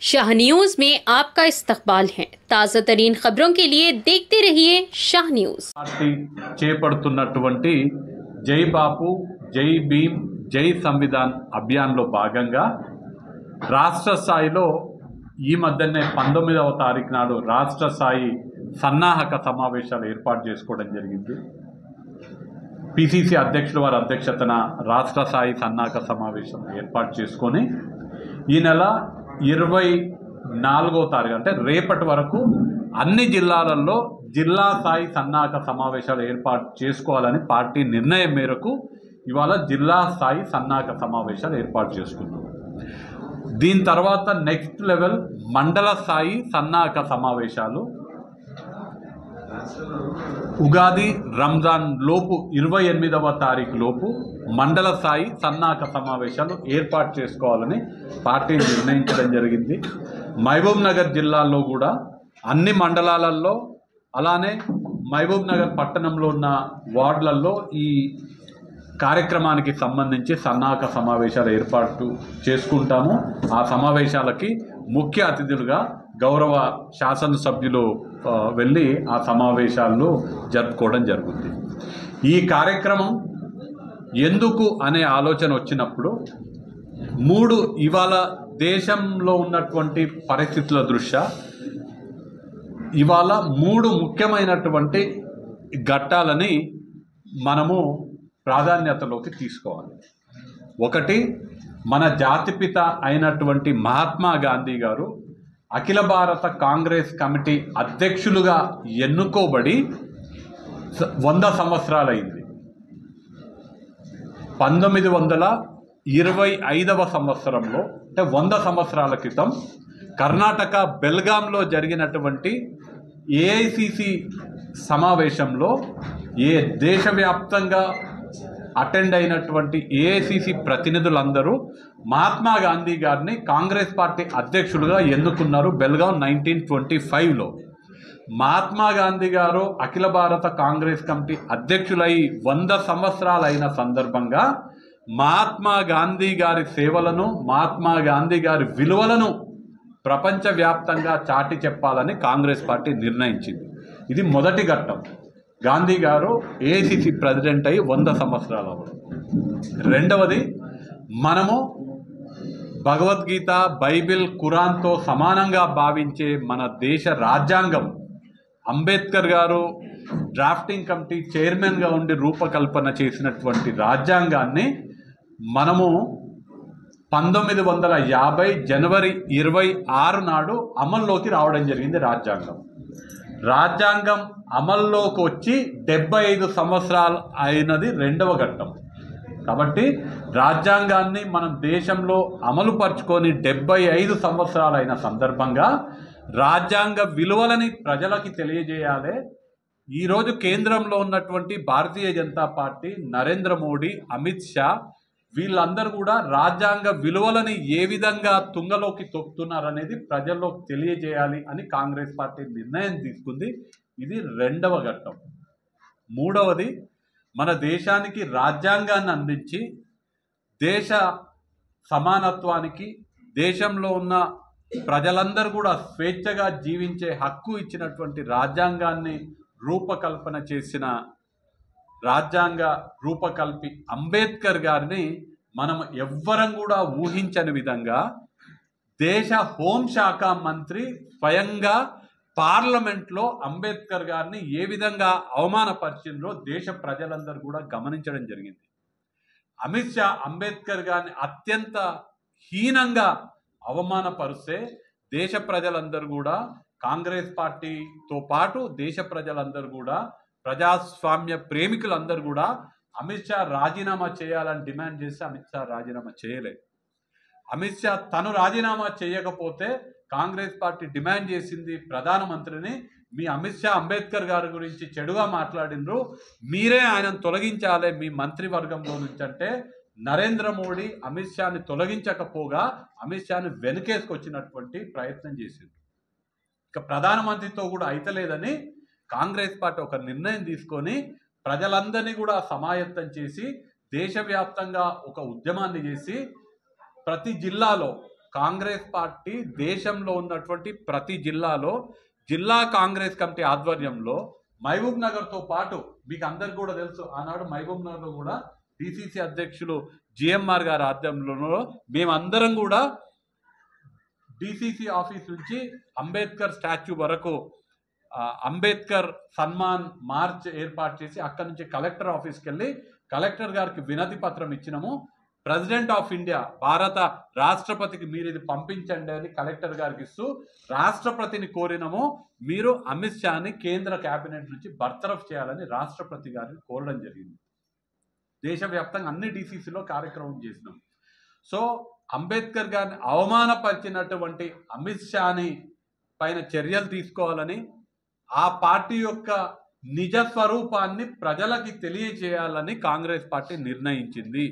Shah news में आपका इस्तकबाल है। ताज़ा तरीन खबरों के लिए देखते रहिए शाह न्यूज। पार्टी చేపడుతున్నటువంటి జై బాపు జై భీమ్ జై సంవిధాన్ అభియాన్లో భాగంగా రాష్ట్ర స్థాయిలో ఈ మధ్యనే 19వ తారీఖు నాడు రాష్ట్ర స్థాయి సన్నాహక సమావేశాలు ఏర్పాటు చేసుకోవడం జరిగింది. పిసిసి అధ్యక్షుల వారి అధ్యక్షతన రాష్ట్ర స్థాయి సన్నాహక సమావేశం ఏర్పాటు చేసుకొని ఈ నెల 24వ తారీఖు అంటే రేపటి వరకు అన్ని జిల్లాలలో జిల్లా స్థాయి సన్నాహక సమావేశాలు ఏర్పాటు చేసుకోవాలని పార్టీ నిర్ణయం మేరకు ఇవాళ జిల్లా స్థాయి సన్నాహక సమావేశాలు ఏర్పాటు చేసుకున్నాం. దీని తర్వాత నెక్స్ట్ లెవెల్ మండల స్థాయి సన్నాహక సమావేశాలు ఉగాది రంజాన్ లోపు 28వ తారీఖు లోపు మండల స్థాయి సన్నాహక సమావేశాలు ఏర్పాటు చేసుకోవాలని పార్టీ నిర్ణయించడం జరిగింది. మహబూబ్ నగర్ జిల్లాలో కూడా అన్ని మండలాలలో అలానే మహబూబ్ నగర్ పట్టణంలో ఉన్న వార్డులలో ఈ కార్యక్రమానికి సంబంధించి సన్నాహక సమావేశాలు ఏర్పాటు చేసుకుంటాము. ఆ సమావేశాలకి ముఖ్య అతిథులుగా గౌరవ శాసనసభ్యులు వెళ్ళి ఆ సమావేశాలను జరుపుకోవడం జరుగుతుంది. ఈ కార్యక్రమం ఎందుకు అనే ఆలోచన వచ్చినప్పుడు ఇవాళ దేశంలో ఉన్నటువంటి పరిస్థితుల దృష్ట్యా ఇవాళ 3 ముఖ్యమైనటువంటి ఘట్టాలని మనము ప్రాధాన్యతలోకి తీసుకోవాలి. ఒకటి, మన జాతిపిత అయినటువంటి మహాత్మా గాంధీ గారు అఖిల భారత కాంగ్రెస్ కమిటీ అధ్యక్షులుగా ఎన్నుకోబడి 100 సంవత్సరాలైంది. 1925వ సంవత్సరంలో అంటే 100 సంవత్సరాల క్రితం కర్ణాటక బెల్గాంలో జరిగినటువంటి ఏఐసిసి సమావేశంలో దేశవ్యాప్తంగా అటెండ్ అయినటువంటి ఏఐసిసి ప్రతినిధులందరూ మహాత్మా గాంధీ గారిని కాంగ్రెస్ పార్టీ అధ్యక్షులుగా ఎన్నుకున్నారు. బెల్గాం 1925లో మహాత్మా గాంధీ గారు అఖిల భారత కాంగ్రెస్ కమిటీ అధ్యక్షులై 100 సంవత్సరాలైన సందర్భంగా మహాత్మా గాంధీ గారి సేవలను మహాత్మా గాంధీ గారి విలువలను ప్రపంచవ్యాప్తంగా చాటి చెప్పాలని కాంగ్రెస్ పార్టీ నిర్ణయించింది. ఇది మొదటి ఘట్టం. గాంధీ గారు ఏఐసిసి ప్రెసిడెంట్ అయ్యి 100 సంవత్సరాలు అవ్వడం. రెండవది, మనము భగవద్గీత, బైబిల్, ఖురాన్తో సమానంగా భావించే మన దేశ రాజ్యాంగం అంబేద్కర్ గారు డ్రాఫ్టింగ్ కమిటీ చైర్మన్గా ఉండి రూపకల్పన చేసినటువంటి రాజ్యాంగాన్ని మనము 1950 జనవరి 26 నాడు అమల్లోకి రావడం జరిగింది. రాజ్యాంగం అమల్లోకి వచ్చి 75 సంవత్సరాలు అయినది రెండవ ఘట్టం. కాబట్టి రాజ్యాంగాన్ని మనం దేశంలో అమలు పరుచుకొని 75 సంవత్సరాలైన సందర్భంగా రాజ్యాంగ విలువలని ప్రజలకి తెలియజేయాలి. ఈరోజు కేంద్రంలో ఉన్నటువంటి భారతీయ జనతా పార్టీ, నరేంద్ర మోడీ, అమిత్ షా వీళ్ళందరూ కూడా రాజ్యాంగ విలువలని ఏ విధంగా తుంగలోకి తొక్కుతున్నారనేది ప్రజల్లోకి తెలియజేయాలి అని కాంగ్రెస్ పార్టీ నిర్ణయం తీసుకుంది. ఇది రెండవ ఘట్టం. మూడవది, మన దేశానికి రాజ్యాంగాన్ని అందించి దేశ సమానత్వానికి, దేశంలో ఉన్న ప్రజలందరూ కూడా స్వేచ్ఛగా జీవించే హక్కు ఇచ్చినటువంటి రాజ్యాంగాన్ని రూపకల్పన చేసిన రాజ్యాంగ రూపకల్పి అంబేద్కర్ గారిని మనం ఎవ్వరం కూడా ఊహించని విధంగా దేశ హోంశాఖ మంత్రి స్వయంగా పార్లమెంట్లో అంబేద్కర్ గారిని ఏ విధంగా అవమానపరిచిందో దేశ ప్రజలందరూ కూడా గమనించడం జరిగింది. అమిత్ షా అంబేద్కర్ గారిని అత్యంత హీనంగా అవమానపరిస్తే దేశ ప్రజలందరూ కూడా, కాంగ్రెస్ పార్టీతో పాటు దేశ ప్రజలందరూ కూడా, ప్రజాస్వామ్య ప్రేమికులందరూ కూడా అమిత్ షా రాజీనామా చేయాలని డిమాండ్ చేస్తే అమిత్ షా రాజీనామా చేయలేదు. అమిత్ షా తను రాజీనామా చేయకపోతే కాంగ్రెస్ పార్టీ డిమాండ్ చేసింది ప్రధానమంత్రిని, మీ అమిత్ షా అంబేద్కర్ గారి గురించి చెడుగా మాట్లాడినరు, మీరే ఆయనను తొలగించాలి మీ మంత్రివర్గంలో నుంచి అంటే నరేంద్ర మోడీ అమిత్ షాని తొలగించకపోగా అమిత్ షాని వెనుకేసుకొచ్చినటువంటి ప్రయత్నం చేసింది. ఇక ప్రధానమంత్రితో కూడా అయితలేదని కాంగ్రెస్ పార్టీ ఒక నిర్ణయం తీసుకొని ప్రజలందరినీ కూడా సమాయత్తం చేసి దేశవ్యాప్తంగా ఒక ఉద్యమాన్ని చేసి ప్రతి జిల్లాలో కాంగ్రెస్ పార్టీ దేశంలో ఉన్నటువంటి ప్రతి జిల్లాలో జిల్లా కాంగ్రెస్ కమిటీ ఆధ్వర్యంలో మహబూబ్ నగర్తో పాటు మీకు అందరికి కూడా తెలుసు, ఆనాడు మహబూబ్ నగర్లో కూడా డిసిసి అధ్యక్షులు జిఎంఆర్ గారి ఆధ్వర్యంలో మేమందరం కూడా డిసిసి ఆఫీస్ నుంచి అంబేద్కర్ స్టాచ్యూ వరకు అంబేద్కర్ సన్మాన్ మార్చ్ ఏర్పాటు చేసి అక్కడి నుంచి కలెక్టర్ ఆఫీస్కి వెళ్ళి కలెక్టర్ గారికి వినతి పత్రం ఇచ్చినాము. ప్రెసిడెంట్ ఆఫ్ ఇండియా భారత రాష్ట్రపతికి మీరు ఇది పంపించండి అని కలెక్టర్ గారికి ఇస్తూ రాష్ట్రపతిని కోరినాము. మీరు అమిత్ షాని కేంద్ర కేబినెట్ నుంచి బర్తరఫ్ చేయాలని రాష్ట్రపతి గారిని కోరడం జరిగింది. దేశవ్యాప్తంగా అన్ని డిసిసిలో కార్యక్రమం చేసినాం. సో అంబేద్కర్ గారిని అవమానపరిచినటువంటి అమిత్ షాని పైన చర్యలు తీసుకోవాలని, ఆ పార్టీ యొక్క నిజ స్వరూపాన్ని ప్రజలకి తెలియజేయాలని కాంగ్రెస్ పార్టీ నిర్ణయించింది.